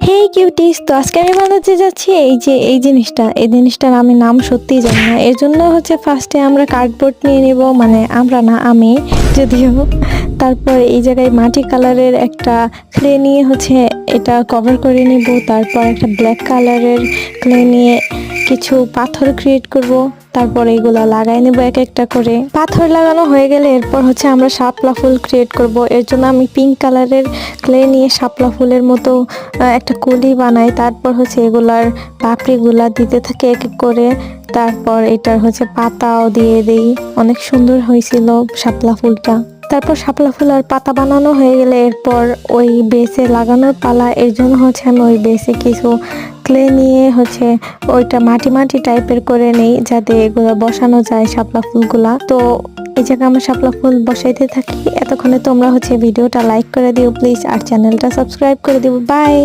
হেই cuties, তো আজকে আমি বানাতে যাচ্ছি এই জিনিসটার আমি নাম সত্যিই জানি না। এর জন্য ফার্স্টে আমরা কার্ডবোর্ড নিয়ে নিব, মানে আমরা না, আমি যদিও। তারপর এই জায়গায় মাটি কালারের একটা ক্লে নিয়ে এটা কভার করে নিব। তারপর একটা ব্ল্যাক কালারের ক্লে নিয়ে কিছু পাথর ক্রিয়েট করব। তারপর এগুলা লাগাই নেব এক একটা করে। পাথর লাগানো হয়ে গেলে এরপর আমরা শাপলা ফুল ক্রিয়েট করব। এর জন্য আমি পিঙ্ক কালারের ক্লে নিয়ে শাপলা ফুলের মতো একটা কলি বানাই। তারপর এগুলার পাপড়িগুলা দিতে থাকি এক এক করে। তারপর এটার পাতাও দিয়ে দেই। অনেক সুন্দর হয়েছিল শাপলা ফুলটা। তারপর শাপলা ফুল আর পাতা বানানো হয়ে গেলে এরপর ওই বেসে লাগানোর পালা। এর জন্য আমি ওই বেসে কিছু ক্লে নিয়ে ওইটা মাটি মাটি টাইপের করে নেই, যাতে এগুলো বসানো যায় শাপলা ফুলগুলা। তো এই জায়গায় আমরা শাপলা ফুল বসাইতে থাকি। এতক্ষণে তোমরা ভিডিওটা লাইক করে দিও প্লিজ, আর চ্যানেলটা সাবস্ক্রাইব করে দিও। বাই।